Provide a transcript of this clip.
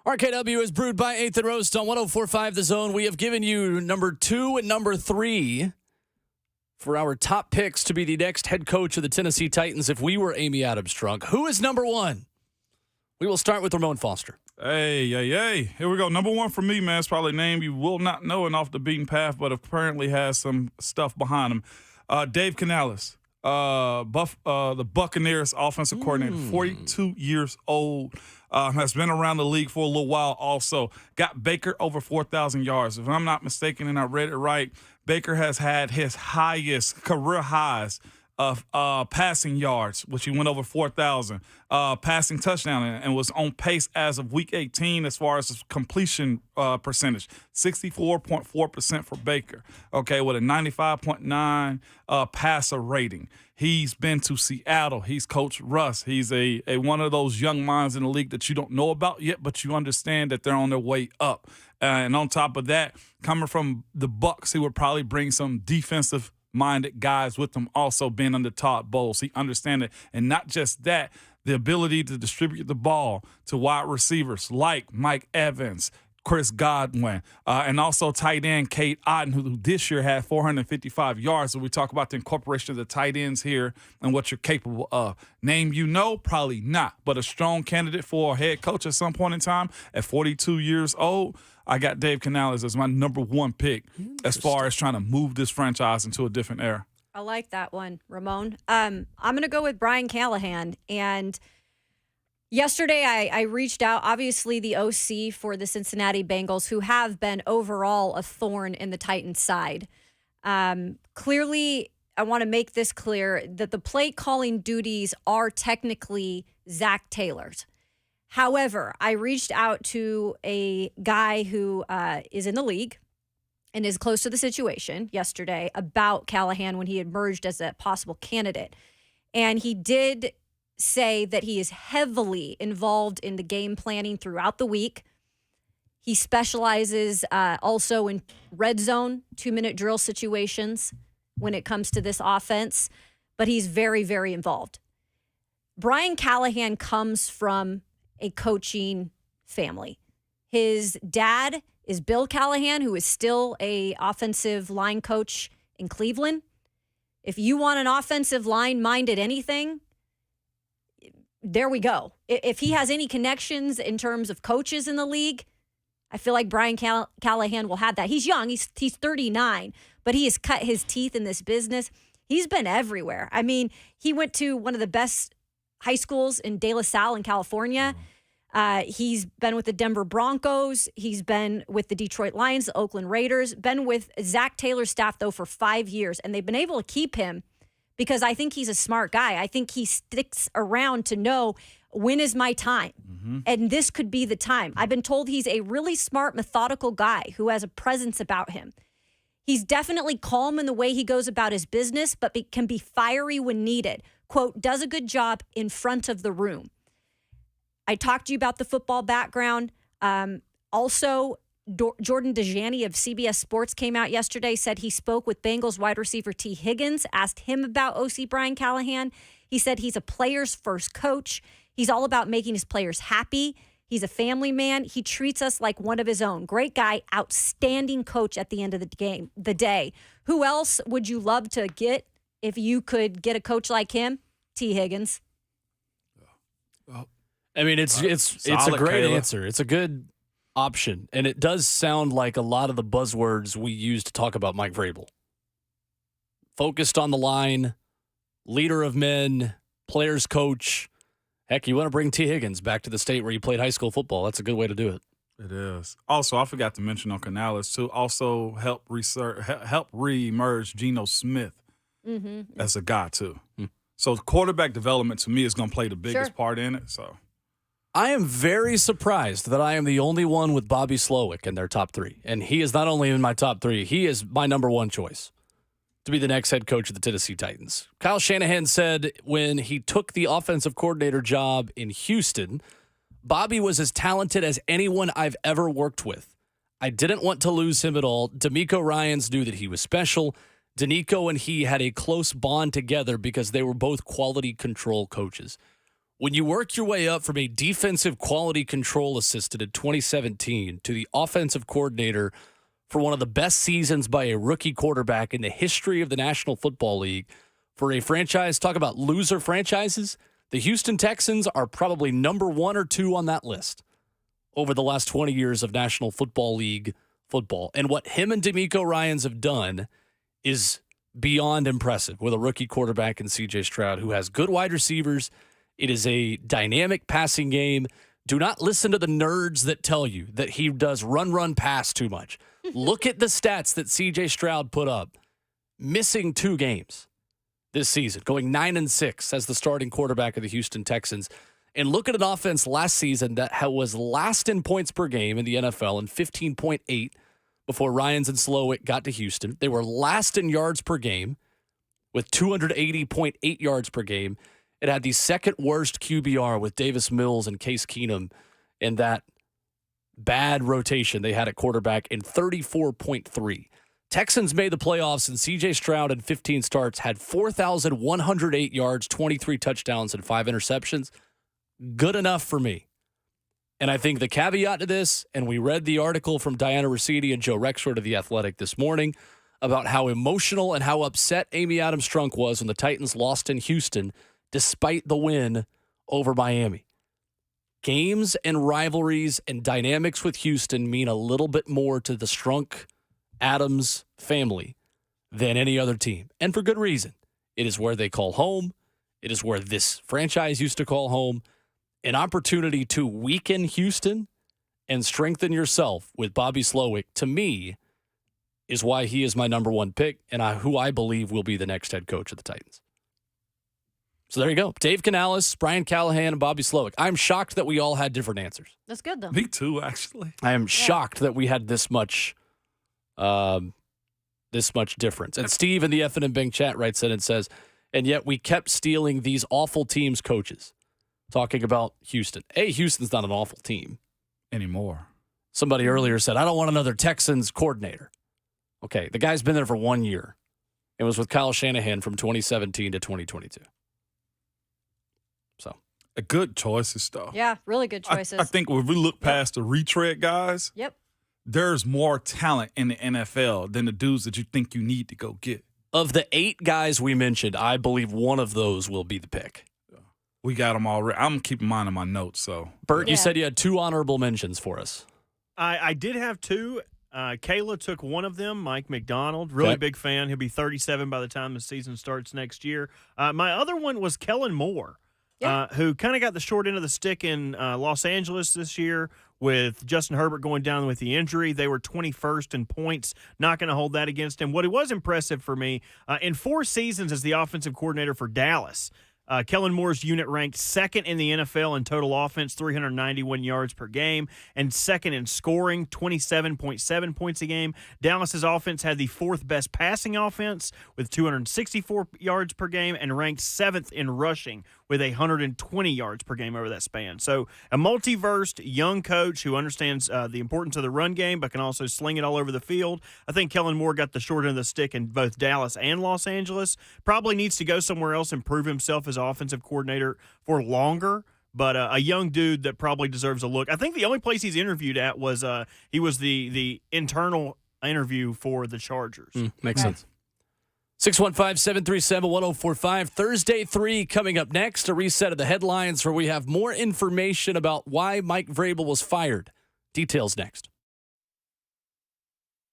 RKW is brewed by 8th and Roast on 104.5 The Zone. We have given you number 2 and number 3 for our top picks to be the next head coach of the Tennessee Titans if we were Amy Adams drunk. Who is number 1? We will start with Ramon Foster. Hey. Here we go. Number 1 for me, man. It's probably a name you will not know and off the beaten path, but apparently has some stuff behind him. Dave Canales, the Buccaneers offensive coordinator, 42 years old. Has been around the league for a little while also. Got Baker over 4,000 yards. If I'm not mistaken and I read it right, Baker has had his highest career highs of passing yards, which he went over 4,000, passing touchdown, and was on pace as of week 18 as far as his completion percentage, 64.4% for Baker, okay, with a 95.9 passer rating. He's been to Seattle. He's coached Russ. He's a one of those young minds in the league that you don't know about yet, but you understand that they're on their way up. And on top of that, coming from the Bucs, he would probably bring some defensive-minded guys with him also being under Todd Bowles. He understands it. And not just that, the ability to distribute the ball to wide receivers like Mike Evans, Chris Godwin, and also tight end Cade Otton, who this year had 455 yards. So we talk about the incorporation of the tight ends here and what you're capable of. Name you know? Probably not, but a strong candidate for a head coach at some point in time. At 42 years old, I got Dave Canales as my number 1 pick as far as trying to move this franchise into a different era. I like that one, Ramon. I'm going to go with Brian Callahan. And yesterday I reached out, obviously the OC for the Cincinnati Bengals, who have been overall a thorn in the Titans' side. Clearly, I want to make this clear that the play calling duties are technically Zach Taylor's. However, I reached out to a guy who is in the league and is close to the situation yesterday about Callahan when he emerged as a possible candidate. And he did say that he is heavily involved in the game planning throughout the week. He specializes also in red zone, 2-minute drill situations when it comes to this offense, but he's very, very involved. Brian Callahan comes from a coaching family. His dad is Bill Callahan, who is still a offensive line coach in Cleveland. If you want an offensive line minded anything, there we go. If he has any connections in terms of coaches in the league, I feel like Brian Callahan will have that. He's young. He's 39, but he has cut his teeth in this business. He's been everywhere. I mean, he went to one of the best high schools in De La Salle in California. He's been with the Denver Broncos. He's been with the Detroit Lions, the Oakland Raiders, been with Zach Taylor's staff, though, for 5 years. And they've been able to keep him because I think he's a smart guy. I think he sticks around to know when is my time. Mm-hmm. And this could be the time. I've been told he's a really smart, methodical guy who has a presence about him. He's definitely calm in the way he goes about his business, but can be fiery when needed. Quote, does a good job in front of the room. I talked to you about the football background. Also, Jordan Dejani of CBS Sports came out yesterday, said he spoke with Bengals wide receiver T. Higgins, asked him about OC Brian Callahan. He said he's a player's first coach. He's all about making his players happy. He's a family man. He treats us like one of his own. Great guy, outstanding coach at the end of the day. Who else would you love to get if you could get a coach like him? T. Higgins. I mean, it's a great answer. It's a good option. And it does sound like a lot of the buzzwords we use to talk about Mike Vrabel. Focused on the line, leader of men, players coach. Heck, you want to bring T. Higgins back to the state where you played high school football. That's a good way to do it. It is. Also, I forgot to mention on Canales, to also help re-emerge Geno Smith as a guy, too. So quarterback development, to me, is going to play the biggest part in it. So I am very surprised that I am the only one with Bobby Slowick in their top 3. And he is not only in my top 3, he is my number 1 choice to be the next head coach of the Tennessee Titans. Kyle Shanahan said when he took the offensive coordinator job in Houston, Bobby was as talented as anyone I've ever worked with. I didn't want to lose him at all. D'Amico Ryans knew that he was special. Danico and he had a close bond together because they were both quality control coaches. When you work your way up from a defensive quality control assistant in 2017 to the offensive coordinator for one of the best seasons by a rookie quarterback in the history of the National Football League, for a franchise, talk about loser franchises, the Houston Texans are probably number 1 or 2 on that list over the last 20 years of National Football League football. And what him and DeMeco Ryans have done is beyond impressive with a rookie quarterback in C.J. Stroud, who has good wide receivers. It is a dynamic passing game. Do not listen to the nerds that tell you that he does run, pass too much. Look at the stats that C.J. Stroud put up, missing 2 games this season, going 9-6 as the starting quarterback of the Houston Texans. And look at an offense last season that was last in points per game in the NFL and 15.8 before Ryans and Slowick got to Houston. They were last in yards per game with 280.8 yards per game. It had the second worst QBR with Davis Mills and Case Keenum in that bad rotation they had at quarterback in 34.3. Texans made the playoffs, and C.J. Stroud in 15 starts had 4,108 yards, 23 touchdowns, and 5 interceptions. Good enough for me. And I think the caveat to this, and we read the article from Diana Rossetti and Joe Rexford of The Athletic this morning about how emotional and how upset Amy Adams-Strunk was when the Titans lost in Houston despite the win over Miami. Games and rivalries and dynamics with Houston mean a little bit more to the Strunk Adams family than any other team. And for good reason. It is where they call home. It is where this franchise used to call home. An opportunity to weaken Houston and strengthen yourself with Bobby Slowick, to me, is why he is my number 1 pick and who I believe will be the next head coach of the Titans. So there you go. Dave Canales, Brian Callahan, and Bobby Slowick. I'm shocked that we all had different answers. That's good, though. Me too, actually. I am shocked that we had this much difference. And Steve in the F&M Bing chat writes in and says, and yet we kept stealing these awful teams' coaches. Talking about Houston. Houston's not an awful team anymore. Somebody earlier said, I don't want another Texans coordinator. Okay, the guy's been there for 1 year. It was with Kyle Shanahan from 2017 to 2022. So, a good choices, though. Yeah, really good choices. I think when we look past the retread guys, there's more talent in the NFL than the dudes that you think you need to go get. Of the 8 guys we mentioned, I believe one of those will be the pick. We got them already. I'm keeping mine in my notes. So, Bert, you said you had 2 honorable mentions for us. I did have 2. Kayla took one of them, Mike McDonald. Really big fan. He'll be 37 by the time the season starts next year. My other one was Kellen Moore, who kind of got the short end of the stick in Los Angeles this year with Justin Herbert going down with the injury. They were 21st in points. Not going to hold that against him. What it was impressive for me, in 4 seasons as the offensive coordinator for Dallas, Kellen Moore's unit ranked 2nd in the NFL in total offense, 391 yards per game, and 2nd in scoring, 27.7 points a game. Dallas's offense had the 4th best passing offense with 264 yards per game and ranked 7th in rushing with 120 yards per game over that span. So a multiversed young coach who understands the importance of the run game but can also sling it all over the field. I think Kellen Moore got the short end of the stick in both Dallas and Los Angeles. Probably needs to go somewhere else and prove himself as offensive coordinator for longer, but a young dude that probably deserves a look. I think the only place he's interviewed at was he was the internal interview for the Chargers. Makes sense. 615-737-1045. Thursday 3 coming up next. A reset of the headlines where we have more information about why Mike Vrabel was fired. Details next.